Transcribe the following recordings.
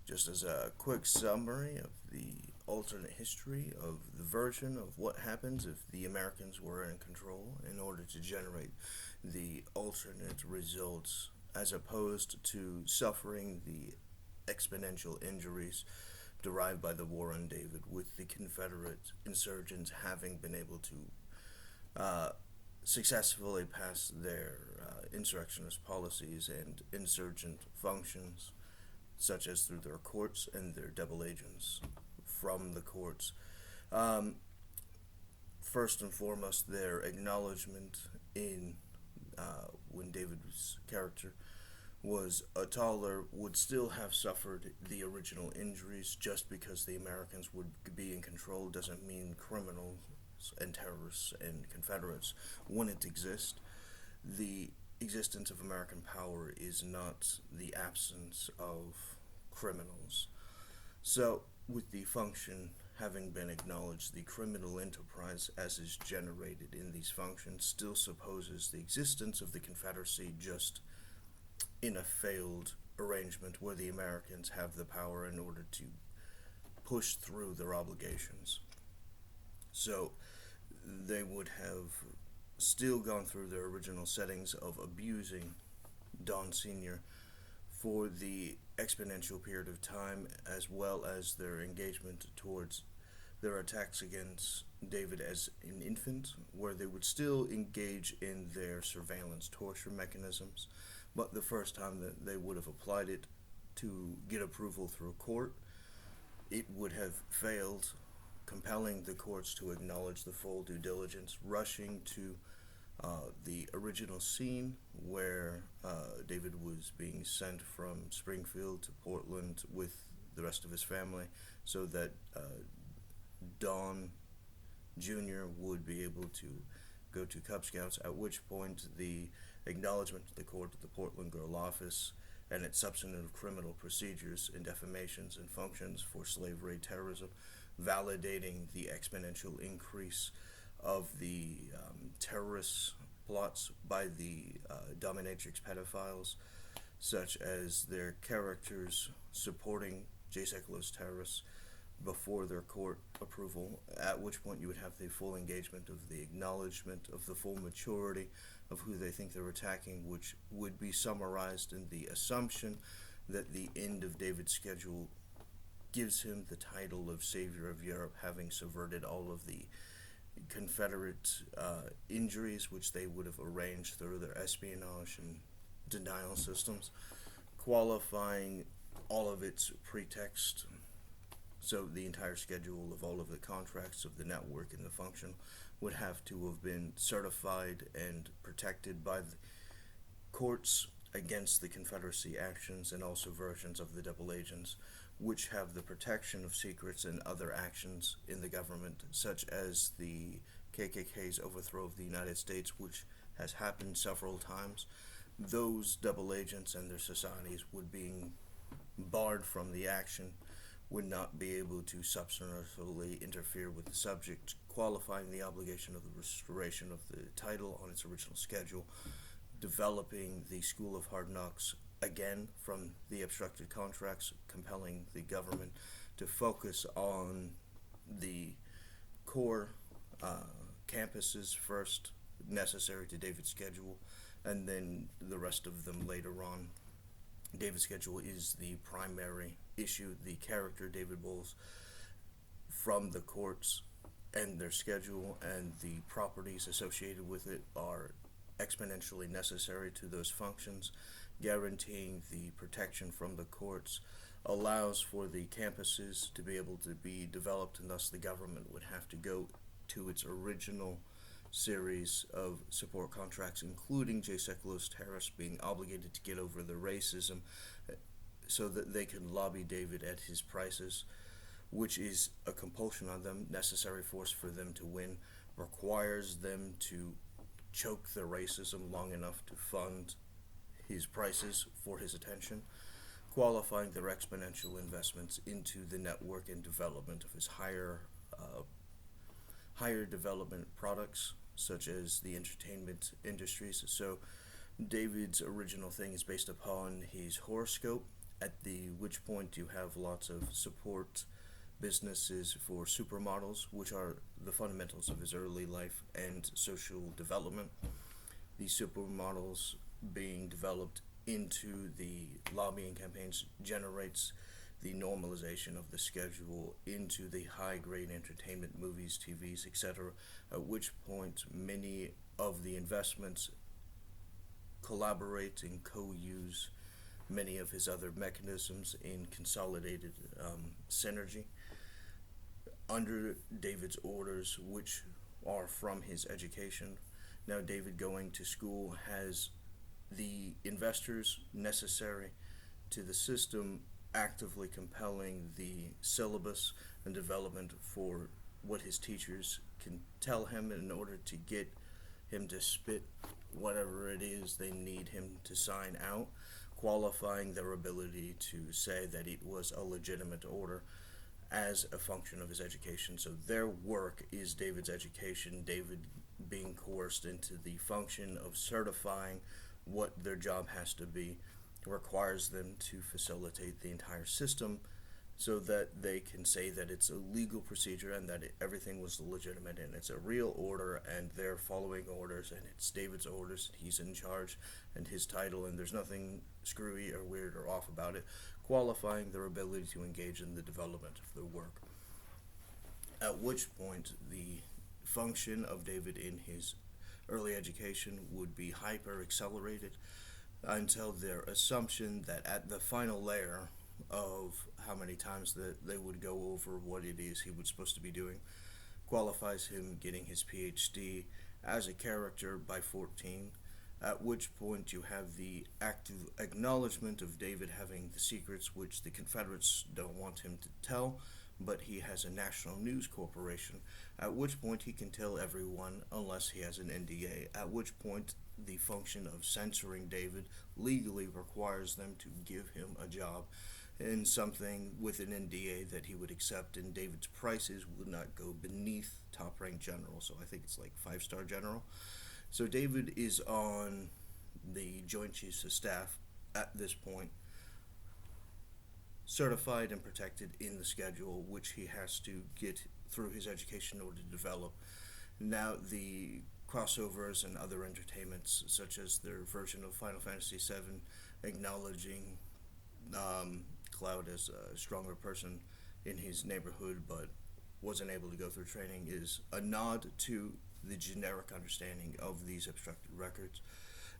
Just as a quick summary of the alternate history of the version of what happens if the Americans were in control in order to generate the alternate results as opposed to suffering the exponential injuries derived by the War on David, with the Confederate insurgents having been able to uh, successfully pass their insurrectionist policies and insurgent functions, such as through their courts and their double agents from the courts. Um, First and foremost, their acknowledgement in when David's character was a taller would still have suffered the original injuries. Just because the Americans would be in control doesn't mean criminals and terrorists and Confederates wouldn't exist. The existence of American power is not the absence of criminals. So, with the function having been acknowledged, the criminal enterprise as is generated in these functions still supposes the existence of the Confederacy, just in a failed arrangement where the Americans have the power in order to push through their obligations. So they would have still gone through their original settings of abusing Don Sr. for the exponential period of time, as well as their engagement towards their attacks against David as an infant, where they would still engage in their surveillance torture mechanisms. But the first time that they would have applied it to get approval through court, it would have failed, compelling the courts to acknowledge the full due diligence, rushing to the original scene where David was being sent from Springfield to Portland with the rest of his family, so that Don Jr. would be able to go to Cub Scouts, at which point the acknowledgement to the court of the Portland Girl Office and its substantive criminal procedures and defamations and functions for slavery, terrorism, validating the exponential increase of the terrorist plots by the dominatrix pedophiles, such as their characters supporting Jezereat terrorists before their court approval, at which point you would have the full engagement of the acknowledgement of the full maturity of who they think they're attacking, which would be summarized in the assumption that the end of David's schedule gives him the title of Savior of Europe, having subverted all of the Confederate injuries which they would have arranged through their espionage and denial systems, qualifying all of its pretext. So the entire schedule of all of the contracts of the network and the function would have to have been certified and protected by the courts against the Confederacy actions, and also versions of the double agents, which have the protection of secrets and other actions in the government, such as the KKK's overthrow of the United States, which has happened several times. Those double agents and their societies would be barred from the action, would not be able to substantively interfere with the subject, qualifying the obligation of the restoration of the title on its original schedule, developing the School of Hard Knocks again from the obstructed contracts, compelling the government to focus on the core campuses first, necessary to David's schedule, and then the rest of them later on. David's schedule is the primary issue. The character David Bowles from the courts and their schedule and the properties associated with it are exponentially necessary to those functions. Guaranteeing the protection from the courts allows for the campuses to be able to be developed, and thus the government would have to go to its original series of support contracts, including Jezereat terrorists being obligated to get over the racism so that they can lobby David at his prices, which is a compulsion on them, necessary force for them to win, requires them to choke their racism long enough to fund his prices for his attention, qualifying their exponential investments into the network and development of his higher development products, such as the entertainment industries. So David's original thing is based upon his horoscope, at the which point you have lots of support businesses for supermodels, which are the fundamentals of his early life and social development. These supermodels being developed into the lobbying campaigns generates the normalization of the schedule into the high-grade entertainment, movies, TVs, etc., at which point many of the investments collaborate and co-use many of his other mechanisms in consolidated synergy. Under David's orders, which are from his education, now David going to school has the investors necessary to the system actively compelling the syllabus and development for what his teachers can tell him in order to get him to spit whatever it is they need him to sign out, qualifying their ability to say that it was a legitimate order as a function of his education. So their work is David's education, David being coerced into the function of certifying what their job has to be, requires them to facilitate the entire system so that they can say that it's a legal procedure and that everything was legitimate and it's a real order and they're following orders and it's David's orders and he's in charge and his title and there's nothing screwy or weird or off about it, qualifying their ability to engage in the development of their work. At which point the function of David in his early education would be hyper accelerated until their assumption that at the final layer of how many times that they would go over what it is he was supposed to be doing qualifies him getting his PhD as a character by 14, at which point you have the active acknowledgement of David having the secrets which the Confederates don't want him to tell, but he has a national news corporation, at which point he can tell everyone unless he has an NDA, at which point the function of censoring David legally requires them to give him a job in something with an NDA that he would accept, and David's prices would not go beneath top-ranked general, so I think it's like 5-star general. So David is on the Joint Chiefs of Staff at this point, certified and protected in the schedule, which he has to get through his education in order to develop. Now the crossovers and other entertainments, such as their version of Final Fantasy VII, acknowledging Cloud as a stronger person in his neighborhood but wasn't able to go through training, is a nod to the generic understanding of these obstructed records,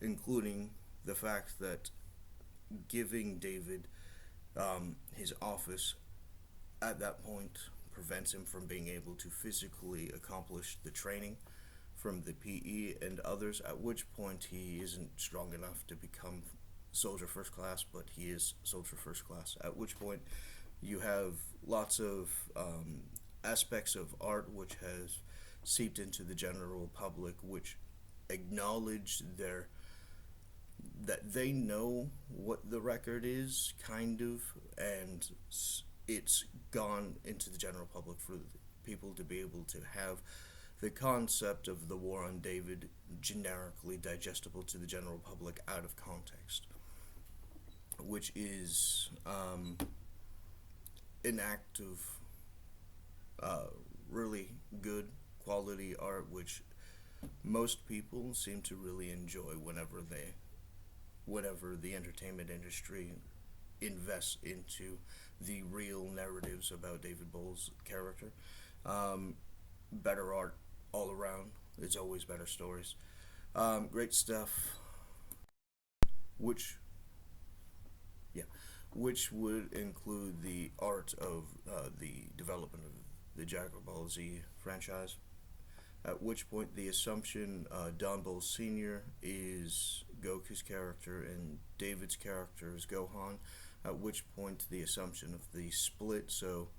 including the fact that giving David his office at that point prevents him from being able to physically accomplish the training from the PE and others, at which point he isn't strong enough to become soldier first class, but he is soldier first class, at which point you have lots of aspects of art which has seeped into the general public, which acknowledge that they know what the record is, kind of, and it's gone into the general public for people to be able to have the concept of the war on David generically digestible to the general public out of context, which is an act of really good quality art, which most people seem to really enjoy whenever the entertainment industry invests into the real narratives about David Bohl's character. Better art all around. It's always better stories. Great stuff. Which would include the art of the development of the Dragon Ball Z franchise. At which point the assumption Don Bowles Sr. is Goku's character and David's character is Gohan. At which point the assumption of the split, so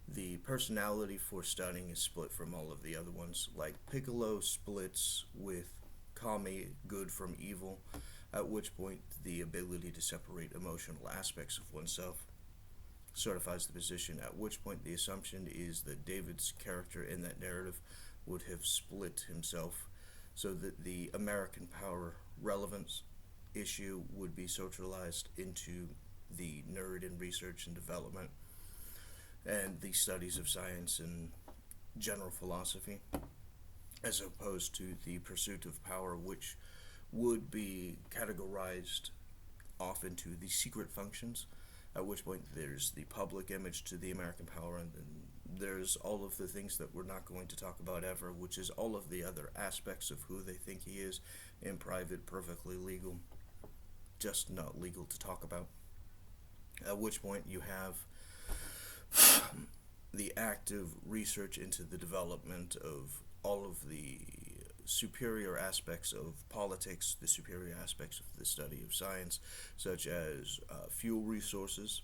the personality for studying is split from all of the other ones. Like Piccolo splits with Kami, good from evil, at which point the ability to separate emotional aspects of oneself certifies the position, at which point the assumption is that David's character in that narrative would have split himself so that the American power relevance issue would be socialized into the nerd in research and development and the studies of science and general philosophy, as opposed to the pursuit of power, which would be categorized off into the secret functions, at which point there's the public image to the American power, and then there's all of the things that we're not going to talk about ever, which is all of the other aspects of who they think he is in private, perfectly legal, just not legal to talk about. At which point you have the active research into the development of all of the superior aspects of politics, the superior aspects of the study of science, such as fuel resources,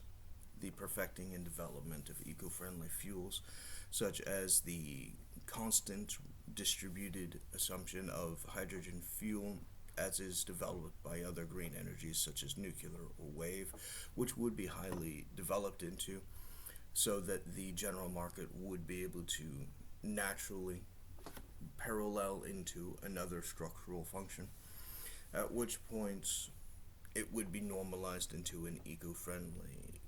the perfecting and development of eco-friendly fuels, such as the constant distributed assumption of hydrogen fuel as is developed by other green energies such as nuclear or wave, which would be highly developed into, so that the general market would be able to naturally parallel into another structural function, at which point it would be normalized into an eco-friendly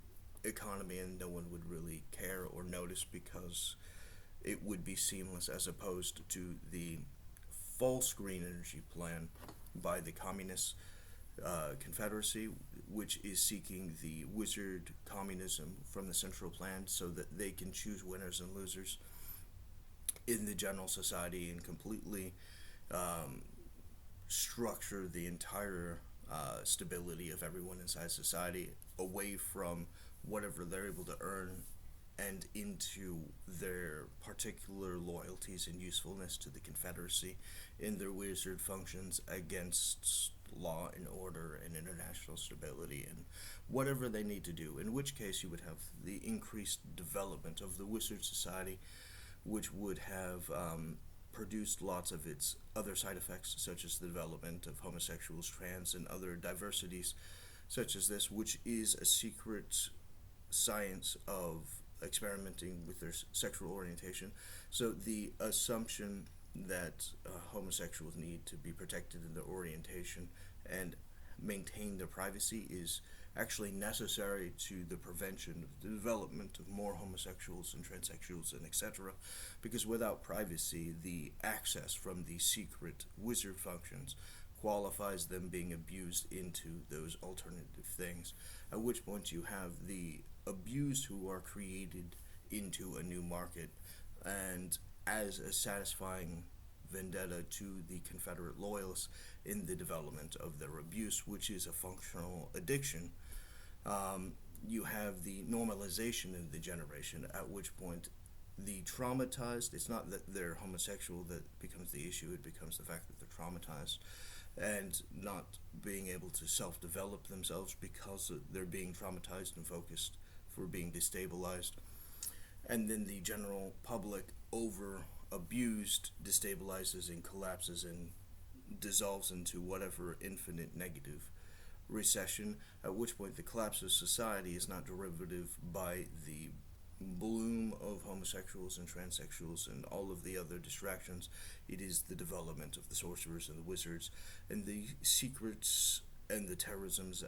economy, and no one would really care or notice because it would be seamless, as opposed to the false green energy plan by the Communist Confederacy, which is seeking the wizard communism from the central plan so that they can choose winners and losers in the general society and completely structure the entire stability of everyone inside society away from whatever they're able to earn and into their particular loyalties and usefulness to the Confederacy in their wizard functions against law and order and international stability and whatever they need to do, in which case you would have the increased development of the wizard society, which would have produced lots of its other side effects, such as the development of homosexuals, trans, and other diversities such as this, which is a secret science of experimenting with their sexual orientation. So the assumption that homosexuals need to be protected in their orientation and maintain their privacy is actually necessary to the prevention of the development of more homosexuals and transsexuals and etc. Because without privacy, the access from the secret wizard functions qualifies them being abused into those alternative things, at which point you have the abused who are created into a new market and as a satisfying vendetta to the Confederate loyalists in the development of their abuse, which is a functional addiction. You have the normalization of the generation, at which point the traumatized, it's not that they're homosexual that becomes the issue, it becomes the fact that they're traumatized and not being able to self-develop themselves because they're being traumatized and focused for being destabilized. And then the general public over abused destabilizes and collapses and dissolves into whatever infinite negative recession, at which point the collapse of society is not derivative by the bloom of homosexuals and transsexuals and all of the other distractions. It is the development of the sorcerers and the wizards and the secrets and the terrorisms.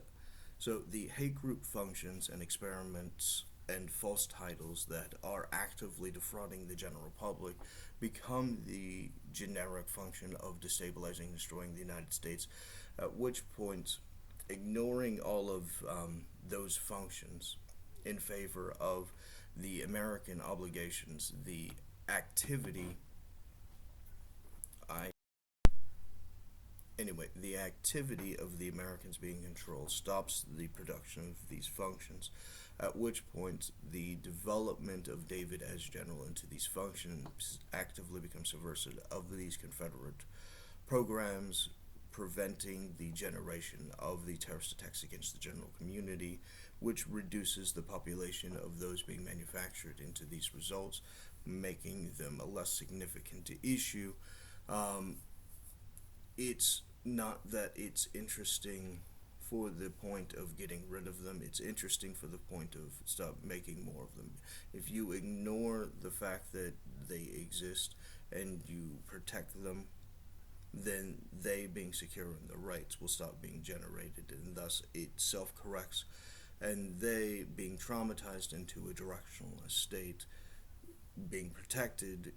So the hate group functions and experiments and false titles that are actively defrauding the general public become the generic function of destabilizing and destroying the United States, at which point ignoring all of those functions in favor of the American obligations, the activity the activity of the Americans being in control stops the production of these functions, at which point the development of David as general into these functions actively becomes subversive of these Confederate programs, preventing the generation of the terrorist attacks against the general community, which reduces the population of those being manufactured into these results, making them a less significant issue. It's not that it's interesting for the point of getting rid of them, it's interesting for the point of stop making more of them. If you ignore the fact that they exist and you protect them, then they being secure in their rights will stop being generated, and thus it self-corrects and they, being traumatized into a directionless state, being protected,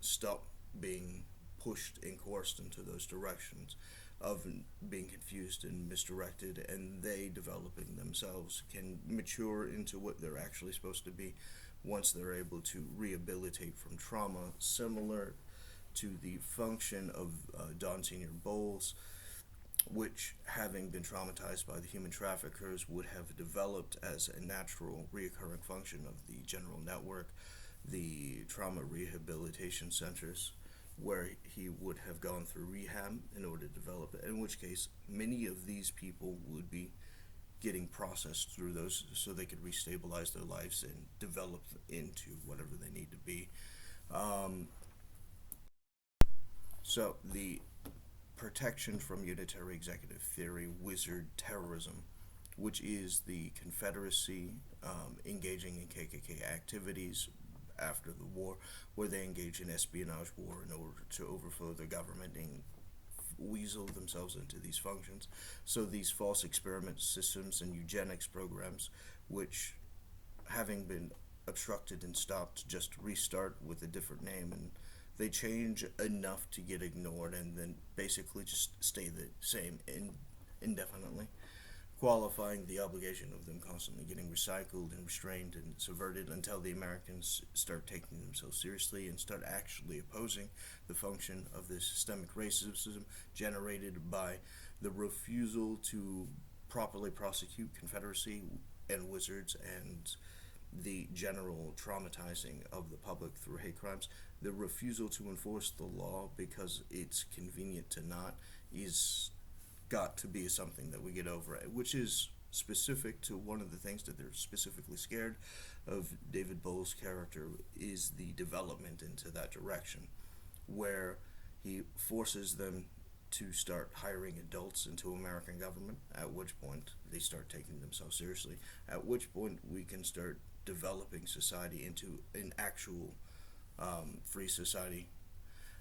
stop being pushed and coerced into those directions of being confused and misdirected, and they developing themselves can mature into what they're actually supposed to be once they're able to rehabilitate from trauma, similar to the function of Don Senior Bowles, which, having been traumatized by the human traffickers, would have developed as a natural reoccurring function of the general network, the trauma rehabilitation centers, where he would have gone through rehab in order to develop it, in which case many of these people would be getting processed through those so they could restabilize their lives and develop into whatever they need to be. Um, so the protection from unitary executive theory, wizard terrorism, which is the Confederacy engaging in KKK activities after the war, where they engage in espionage war in order to overthrow the government and weasel themselves into these functions. So these false experiment systems and eugenics programs, which, having been obstructed and stopped, just restart with a different name, and they change enough to get ignored and then basically just stay the same indefinitely, qualifying the obligation of them constantly getting recycled and restrained and subverted until the Americans start taking themselves seriously and start actually opposing the function of this systemic racism generated by the refusal to properly prosecute Confederacy and wizards and the general traumatizing of the public through hate crimes. The refusal to enforce the law because it's convenient to not is got to be something that we get over, which is specific to one of the things that they're specifically scared of. David Bowles' character is the development into that direction, where he forces them to start hiring adults into American government, at which point they start taking themselves seriously, at which point we can start developing society into an actual free society,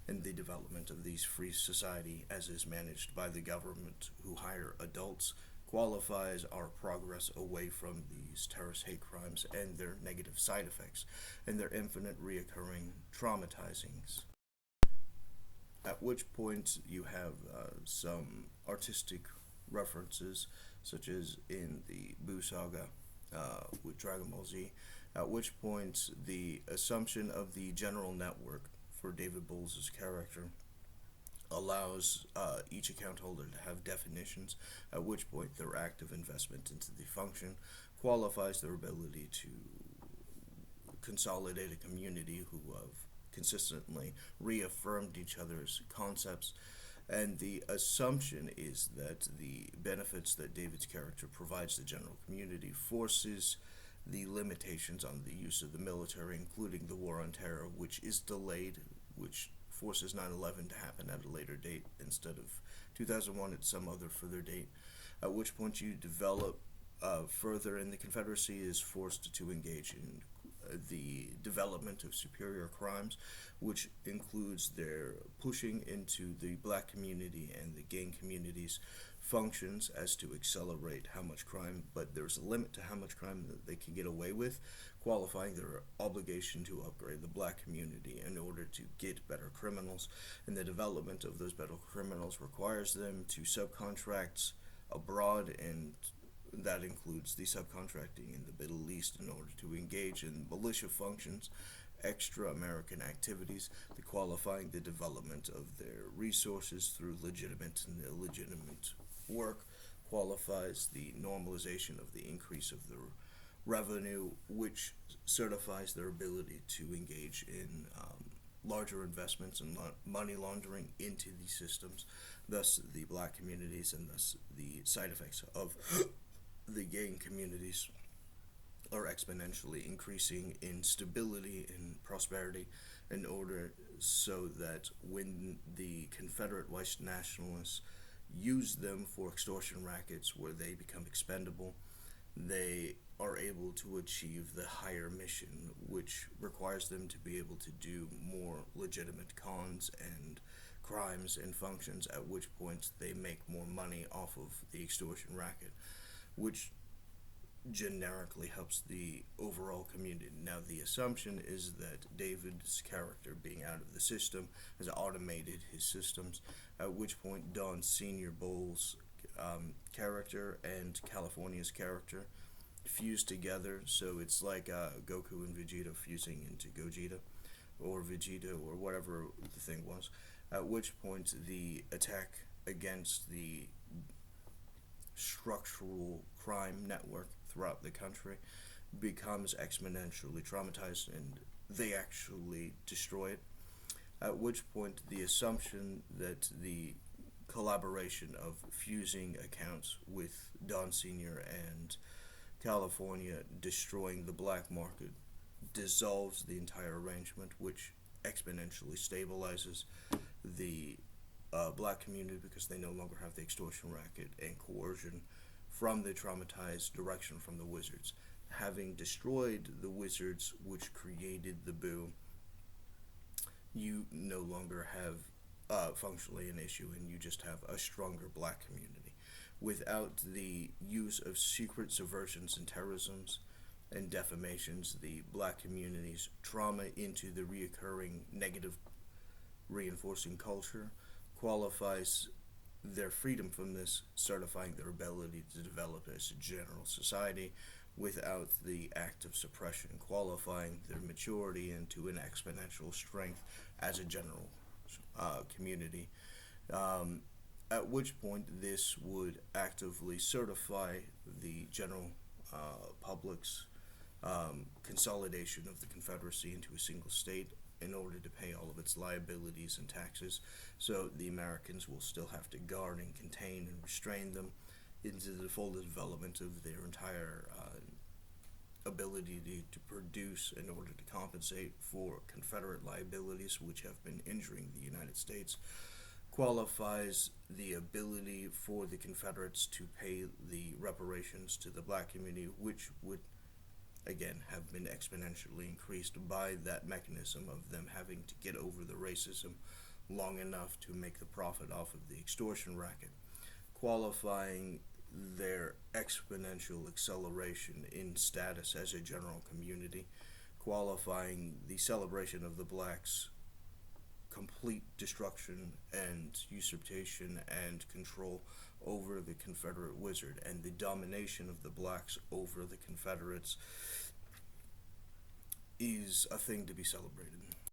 and the development of these free society as is managed by the government who hire adults qualifies our progress away from these terrorist hate crimes and their negative side effects and their infinite reoccurring traumatizings. At which point you have some artistic references, such as in the Buu Saga with Dragon Ball Z, at which point the assumption of the general network for David Bowles' character allows each account holder to have definitions, at which point their active investment into the function qualifies their ability to consolidate a community who have consistently reaffirmed each other's concepts. And the assumption is that the benefits that David's character provides the general community forces the limitations on the use of the military, including the war on terror, which is delayed, which forces 9/11 to happen at a later date instead of 2001 at some other further date, at which point you develop further, and the Confederacy is forced to engage in the development of superior crimes, which includes their pushing into the black community and the gang community's functions as to accelerate how much crime, but there's a limit to how much crime that they can get away with, qualifying their obligation to upgrade the black community in order to get better criminals, and the development of those better criminals requires them to subcontract abroad, and that includes the subcontracting in the Middle East in order to engage in militia functions, extra American activities, the qualifying the development of their resources through legitimate and illegitimate work, qualifies the normalization of the increase of their revenue, which certifies their ability to engage in larger investments and money laundering into these systems, thus the black communities and thus the side effects of the gang communities are exponentially increasing in stability and prosperity in order so that when the Confederate white nationalists use them for extortion rackets where they become expendable, they are able to achieve the higher mission, which requires them to be able to do more legitimate cons and crimes and functions, at which point they make more money off of the extortion racket, which generically helps the overall community. Now, the assumption is that David's character, being out of the system, has automated his systems, at which point Don Senior Bowles' character and California's character fuse together, so it's like Goku and Vegeta fusing into Gogeta, or Vegeta, or whatever the thing was, at which point the attack against the structural crime network throughout the country becomes exponentially traumatized and they actually destroy it. At which point, the assumption that the collaboration of fusing accounts with Don Sr. and California destroying the black market dissolves the entire arrangement, which exponentially stabilizes the black community because they no longer have the extortion racket and coercion from the traumatized direction from the wizards. Having destroyed the wizards, which created the boom, you no longer have functionally an issue, and you just have a stronger black community. Without the use of secret subversions and terrorisms and defamations, the black community's trauma into the reoccurring negative reinforcing culture qualifies their freedom from this, certifying their ability to develop as a general society without the act of suppression, qualifying their maturity into an exponential strength as a general community. At which point, this would actively certify the general public's consolidation of the Confederacy into a single state in order to pay all of its liabilities and taxes. So the Americans will still have to guard and contain and restrain them into the full development of their entire ability to produce in order to compensate for Confederate liabilities which have been injuring the United States, qualifies the ability for the Confederates to pay the reparations to the black community, which would again have been exponentially increased by that mechanism of them having to get over the racism long enough to make the profit off of the extortion racket, qualifying their exponential acceleration in status as a general community, qualifying the celebration of the blacks' complete destruction and usurpation and control over the Confederate wizard, and the domination of the blacks over the Confederates is a thing to be celebrated.